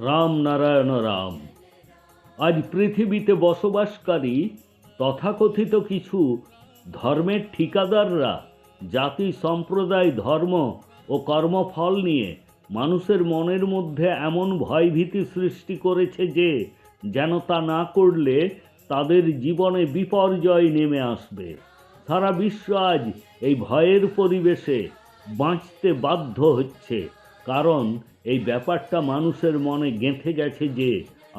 রাম নারায়ণ রাম। আজ পৃথিবীতে বসবাসকারী তথাকথিত কিছু ধর্মের ঠিকাদাররা জাতি, সম্প্রদায়, ধর্ম ও কর্মফল নিয়ে মানুষের মনের মধ্যে এমন ভয়ভীতি সৃষ্টি করেছে যে যেন তা না করলে তাদের জীবনে বিপর্যয় নেমে আসবে। সারা বিশ্ব আজ এই ভয়ের পরিবেশে বাঁচতে বাধ্য হচ্ছে, কারণ এই ব্যাপারটা মানুষের মনে গেঁথে গেছে যে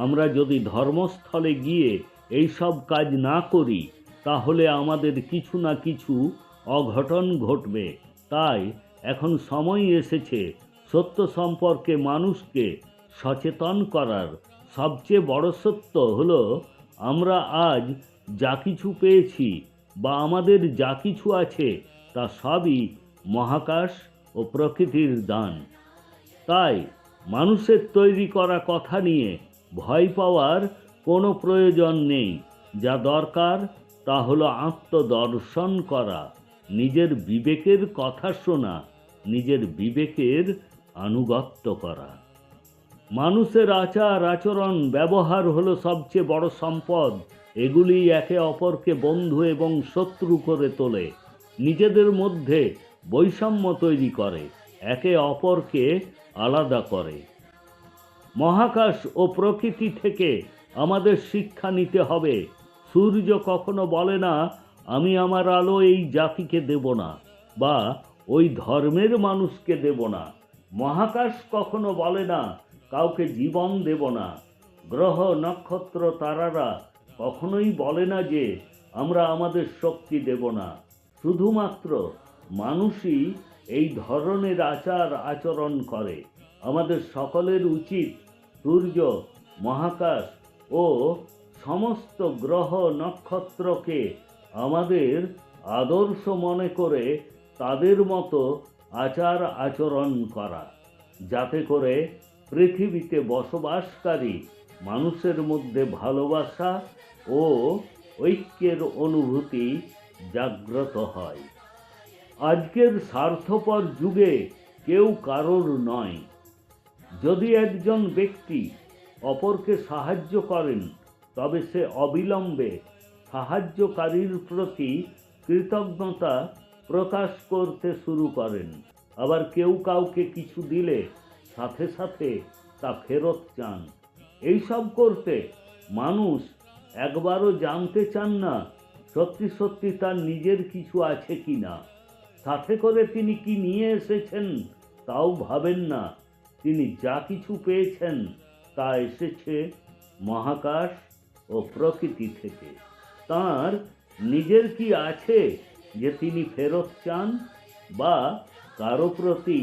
আমরা যদি ধর্মস্থলে গিয়ে এই সব কাজ না করি তাহলে আমাদের কিছু না কিছু অঘটন ঘটবে। তাই এখন সময় এসেছে সত্য সম্পর্কে মানুষকে সচেতন করার। সবচেয়ে বড় সত্য হলো আমরা আজ যা কিছু পেয়েছি বা আমাদের যা কিছু আছে তা সবই মহাকাশ ও প্রকৃতির দান। তাই মানুষের তৈরি করা কথা নিয়ে ভয় পাওয়ার কোনো প্রয়োজন নেই। যা দরকার তা হলো আত্মদর্শন করা, নিজের বিবেকের কথা শোনা, নিজের বিবেকের আনুগত্য করা। মানুষের আচার আচরণ ব্যবহার হলো সবচেয়ে বড় সম্পদ। এগুলি একে অপরকে বন্ধু এবং শত্রু করে তোলে, নিজেদের মধ্যে বৈষম্য তৈরি করে, একে অপরকে আলাদা করে। মহাকাশ ও প্রকৃতি থেকে আমাদের শিক্ষা নিতে হবে। সূর্য কখনো বলে না আমি আমার আলো এই জাতিকে দেব না বা ওই ধর্মের মানুষকে দেব না। মহাকাশ কখনো বলে না কাউকে জীবন দেব না। গ্রহ, নক্ষত্র, তারারা কখনোই বলে না যে আমরা আমাদের শক্তি দেব না। শুধুমাত্র মানুষই এই ধরনের আচার আচরণ করে। আমাদের সকলের উচিত সূর্য, মহাকাশ ও সমস্ত গ্রহ নক্ষত্রকে আমাদের আদর্শ মনে করে তাদের মতো আচার আচরণ করা, যাতে করে পৃথিবীতে বসবাসকারী মানুষের মধ্যে ভালোবাসা ও ঐক্যের অনুভূতি জাগ্রত হয়। আজকের স্বার্থপর যুগে কেউ কারোর নয়। যদি একজন ব্যক্তি অপরকে সাহায্য করেন তবে সে অবিলম্বে সাহায্যকারীর প্রতি কৃতজ্ঞতা প্রকাশ করতে শুরু করেন। আবার কেউ কাউকে কিছু দিলে সাথে সাথে তা ফেরত চান। এইসব করতে মানুষ একবারও জানতে চান না সত্যি সত্যি তার নিজের কিছু আছে কি না। সাথে করে তিনি কি নিয়ে এসেছেন তাও ভাবেন না। তিনি যা কিছু পেয়েছেন তা এসেছে মহাকাশ ও প্রকৃতি থেকে। তার নিজের কি আছে যে তিনি ফেরত চান বা কারো প্রতি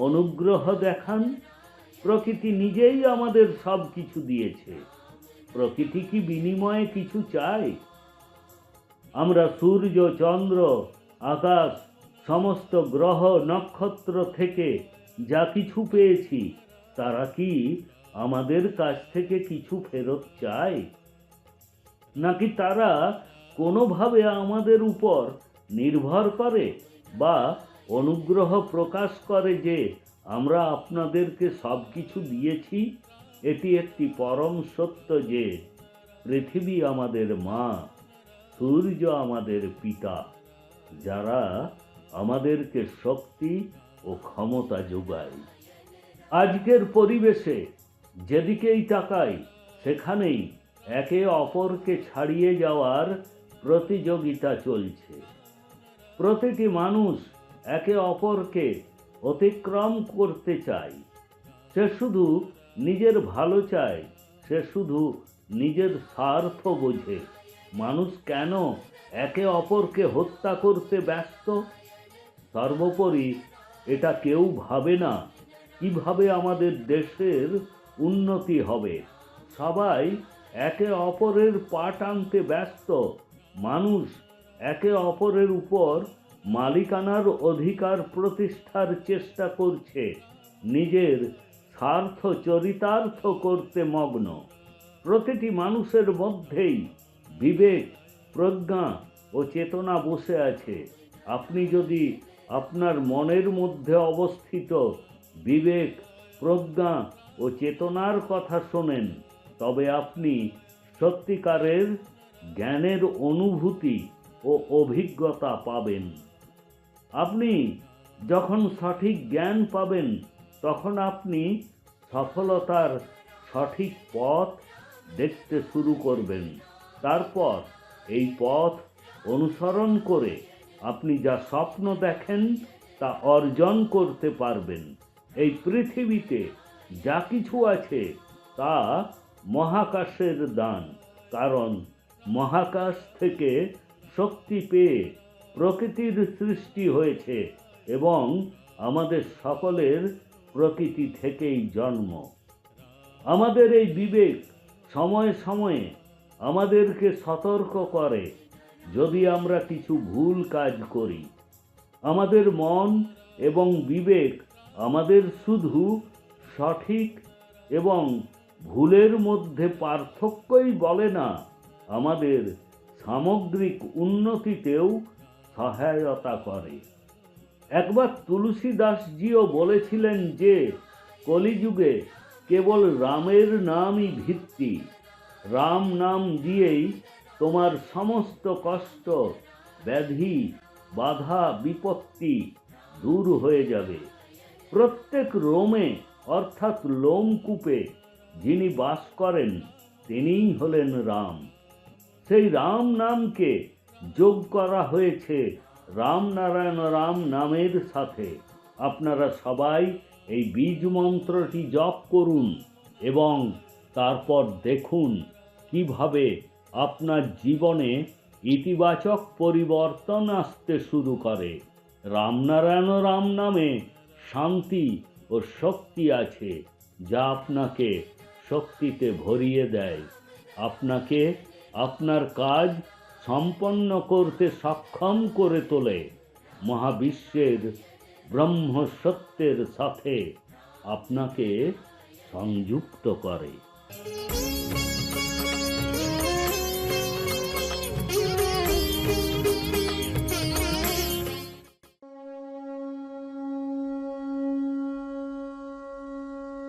অনুগ্রহ দেখান? প্রকৃতি নিজেই আমাদের সব কিছু দিয়েছে। প্রকৃতি কি বিনিময়ে কিছু চায়? আমরা সূর্য, চন্দ্র, আকাশ, সমস্ত গ্রহ নক্ষত্র থেকে যা কিছু পেয়েছি তারা কি আমাদের কাছ থেকে কিছু ফেরত চায়? নাকি তারা কোনোভাবে আমাদের উপর নির্ভর করে বা অনুগ্রহ প্রকাশ করে যে আমরা আপনাদেরকে সব কিছু দিয়েছি? এটি একটি পরম সত্য যে পৃথিবী আমাদের মা, সূর্য আমাদের পিতা, যারা আমাদেরকে শক্তি ও ক্ষমতা যোগায়। আজকের পরিবেশে যেদিকেই তাকাই সেখানেই একে অপরকে ছাড়িয়ে যাওয়ার প্রতিযোগিতা চলছে। প্রতিটি মানুষ একে অপরকে অতিক্রম করতে চায়। সে শুধু নিজের ভালো চায়, সে শুধু নিজের স্বার্থ বোঝে। মানুষ কেন একে অপরকে হত্যা করতে ব্যস্ত? সর্বোপরি এটা কেউ ভাবে না কিভাবে আমাদের দেশের উন্নতি হবে। সবাই একে অপরের পা টানতে ব্যস্ত। মানুষ একে অপরের উপর মালিকানার অধিকার প্রতিষ্ঠার চেষ্টা করছে, নিজের স্বার্থ চরিতার্থ করতে মগ্ন। প্রতিটি মানুষের মধ্যেই বিবেক, প্রজ্ঞা ও চেতনা বসে আছে। আপনি যদি আপনার মনের মধ্যে অবস্থিত বিবেক, প্রজ্ঞা ও ও চেতনার কথা শোনেন, তবে আপনি সত্যিকারের জ্ঞানের অনুভূতি ও অভিজ্ঞতা পাবেন। আপনি যখন সঠিক জ্ঞান পাবেন, তখন আপনি সফলতার সঠিক পথ দেখতে শুরু করবেন। তারপর এই পথ অনুসরণ করে আপনি যা স্বপ্ন দেখেন তা অর্জন করতে পারবেন। এই পৃথিবীতে যা কিছু আছে তা মহাকাশের দান, কারণ মহাকাশ থেকে শক্তি পেয়ে প্রকৃতির সৃষ্টি হয়েছে এবং আমাদের সকলের প্রকৃতি থেকেই জন্ম। আমাদের এই বিবেক সময়ে সময়ে আমাদেরকে সতর্ক করে যদি আমরা কিছু ভুল কাজ করি। আমাদের মন এবং বিবেক আমাদের শুধু সঠিক এবং ভুলের মধ্যে পার্থক্যই বলে না, আমাদের সামগ্রিক উন্নতিতেও সহায়তা করে। একবার তুলসীদাসজিও বলেছিলেন যে কলিযুগে কেবল রামের নামই ভিত্তি। রাম নাম দিয়েই তোমার সমস্ত কষ্ট, ব্যাধি, বাধা, বিপত্তি দূর হয়ে যাবে। প্রত্যেক রোমে অর্থাৎ লোমকূপে যিনি বাস করেন তিনিই হলেন রাম। সেই রাম নামকে যোগ করা হয়েছে রামনারায়ণ রাম নামের সাথে। আপনারা সবাই এই বীজ মন্ত্রটি জপ করুন এবং তারপর দেখুন কিভাবে আপনার জীবনে ইতিবাচক পরিবর্তন আসতে শুরু করে। রামনারায়ণ রাম নামে শান্তি ও শক্তি আছে, যা আপনাকে শক্তিতে ভরিয়ে দেয়, আপনাকে আপনার কাজ সম্পন্ন করতে সক্ষম করে তোলে, মহাবিশ্বের ব্রহ্ম সত্যের সাথে আপনাকে সংযুক্ত করে।